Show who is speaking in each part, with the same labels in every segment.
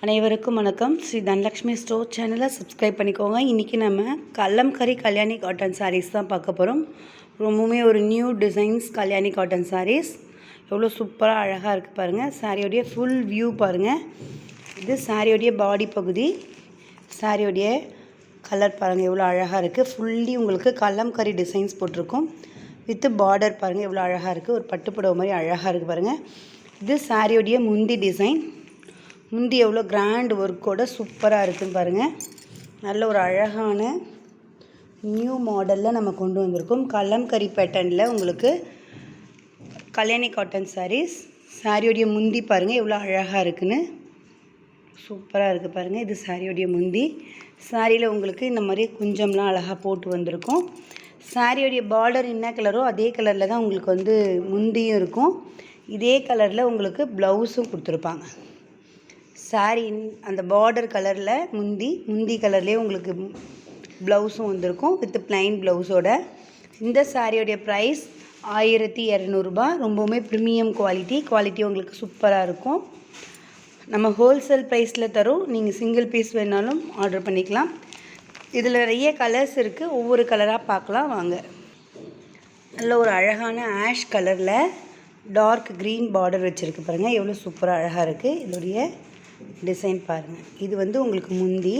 Speaker 1: அனைவருக்கும் வணக்கம். ஸ்ரீ தனலக்ஷ்மி ஸ்டோர் சேனலை சப்ஸ்கிரைப் பண்ணிக்கோங்க. இன்றைக்கி நம்ம கலம்கரி கல்யாணி காட்டன் சாரீஸ் தான் பார்க்க போகிறோம். ரொம்பவுமே ஒரு new designs Kalyani cotton sarees எவ்வளோ சூப்பராக அழகாக இருக்குது பாருங்கள். சாரியோடைய ஃபுல் வியூ பாருங்கள். இது சாரியோடைய பாடி பகுதி. சாரியோடைய கலர் பாருங்கள் எவ்வளோ அழகாக இருக்குது. ஃபுல்லி உங்களுக்கு கலம்கரி டிசைன்ஸ் போட்டிருக்கும். வித்து பார்டர் பாருங்கள் எவ்வளோ அழகாக இருக்குது. ஒரு பட்டுப்புடவை மாதிரி அழகாக இருக்குது பாருங்கள். இது சாரியோடைய முந்தி டிசைன். முந்தி எவ்வளோ கிராண்ட் ஒர்க்கோட சூப்பராக இருக்குதுன்னு பாருங்கள். நல்ல ஒரு அழகான நியூ மாடலில் நம்ம கொண்டு வந்திருக்கோம். கலம்கரி பேட்டர்னில் உங்களுக்கு கல்யாணி காட்டன் சாரீஸ். சாரியோடைய முந்தி பாருங்கள் எவ்வளோ அழகாக இருக்குதுன்னு. சூப்பராக இருக்குது பாருங்கள். இது சாரியோடைய முந்தி. சாரியில் உங்களுக்கு இந்த மாதிரி குஞ்சம்லாம் அழகாக போட்டு வந்திருக்கும். சாரியோடைய பார்டர் என்ன கலரோ அதே கலரில் தான் உங்களுக்கு வந்து முந்தியும் இருக்கும். இதே கலரில் உங்களுக்கு ப்ளவுஸும் கொடுத்துருப்பாங்க. சாரி அந்த பார்டர் கலரில் முந்தி கலர்லேயே உங்களுக்கு ப்ளவுஸும் வந்திருக்கும் வித் ப்ளைன் ப்ளவுஸோட. இந்த சாரியோடைய ப்ரைஸ் 1200 ரொம்பவுமே ப்ரீமியம் குவாலிட்டி உங்களுக்கு சூப்பராக இருக்கும். நம்ம ஹோல்சேல் ப்ரைஸில் தரோம். நீங்கள் சிங்கிள் பீஸ் வேணாலும் ஆர்டர் பண்ணிக்கலாம். இதில் நிறைய கலர்ஸ் இருக்குது. ஒவ்வொரு கலராக பார்க்கலாம் வாங்க. நல்ல ஒரு அழகான ஆஷ் கலரில் டார்க் க்ரீன் பார்டர் வச்சுருக்கு பாருங்கள். எவ்வளோ சூப்பராக அழகாக இருக்குது. இதோடைய டிசைன் பாருங்கள். இது வந்து உங்களுக்கு முந்தி.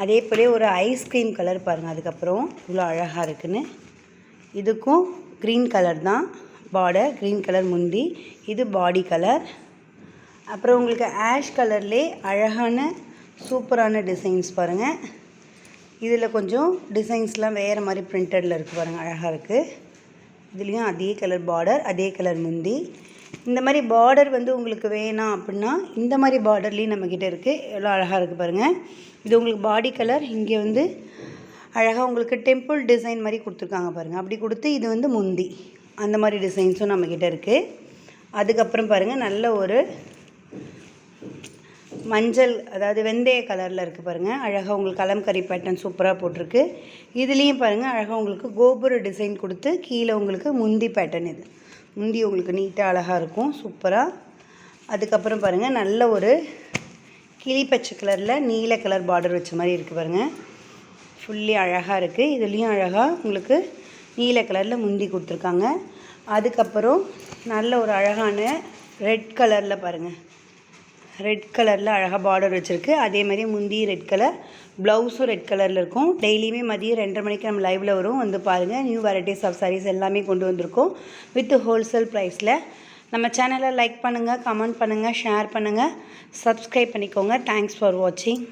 Speaker 1: அதே போல் ஒரு ஐஸ்கிரீம் கலர் பாருங்கள். அதுக்கப்புறம் இவ்வளோ அழகாக இருக்குன்னு. இதுக்கும் க்ரீன் கலர் தான் பார்டர். க்ரீன் கலர் முந்தி. இது பாடி கலர். அப்புறம் உங்களுக்கு ஆஷ் கலர்லேயே அழகான சூப்பரான டிசைன்ஸ் பாருங்கள். இதில் கொஞ்சம் டிசைன்ஸ்லாம் வேறு மாதிரி பிரிண்டடில் இருக்குது பாருங்கள். அழகாக இருக்குது. இதுலேயும் அதே கலர் பார்டர், அதே கலர் முந்தி. இந்த மாதிரி பார்டர் வந்து உங்களுக்கு வேணாம் அப்படின்னா இந்த மாதிரி பார்டர்லேயும் நம்மக்கிட்ட இருக்குது. எவ்வளோ அழகாக இருக்குது பாருங்கள். இது உங்களுக்கு பாடி கலர். இங்கே வந்து அழகாக உங்களுக்கு டெம்பிள் டிசைன் மாதிரி கொடுத்துருக்காங்க பாருங்கள். அப்படி கொடுத்து இது வந்து முந்தி. அந்த மாதிரி டிசைன்ஸும் நம்மக்கிட்ட இருக்குது. அதுக்கப்புறம் பாருங்கள் நல்ல ஒரு மஞ்சள் அதாவது வெந்தய கலரில் இருக்குது பாருங்கள். அழகாக உங்களுக்கு கலம்கரி பேட்டர்ன் சூப்பராக போட்டிருக்கு. இதுலேயும் பாருங்கள் அழகாக உங்களுக்கு கோபுர டிசைன் கொடுத்து கீழே உங்களுக்கு முந்தி பேட்டர்ன். இது முந்தி உங்களுக்கு நீட்டாக அழகாக இருக்கும் சூப்பராக. அதுக்கப்புறம் பாருங்கள் நல்ல ஒரு கிளி பச்சை கலரில் நீல கலர் பார்டர் வச்ச மாதிரி இருக்குது பாருங்கள். ஃபுல்லி அழகாக இருக்குது. இதுலேயும் அழகாக உங்களுக்கு நீல கலரில் முந்தி கொடுத்துருக்காங்க. அதுக்கப்புறம் நல்ல ஒரு அழகான ரெட் கலரில் பாருங்கள். ரெட் கலரில் அழகாக பார்டர் வச்சுருக்கு. அதே மாதிரி முந்தி ரெட் கலர், ப்ளவுஸும் ரெட் கலரில் இருக்கும். டெய்லியுமே மதியம் 2:30 மணிக்கு நம்ம லைவில் வரும். வந்து பாருங்கள். நியூ வெரைட்டிஸ் ஆஃப் சாரீஸ் எல்லாமே கொண்டு வந்திருக்கோம் வித் ஹோல்சேல் ப்ரைஸில். நம்ம சேனலை லைக் பண்ணுங்கள், கமெண்ட் பண்ணுங்கள், ஷேர் பண்ணுங்கள், சப்ஸ்கிரைப் பண்ணிக்கோங்க. தேங்க்ஸ் ஃபார் வாட்சிங்.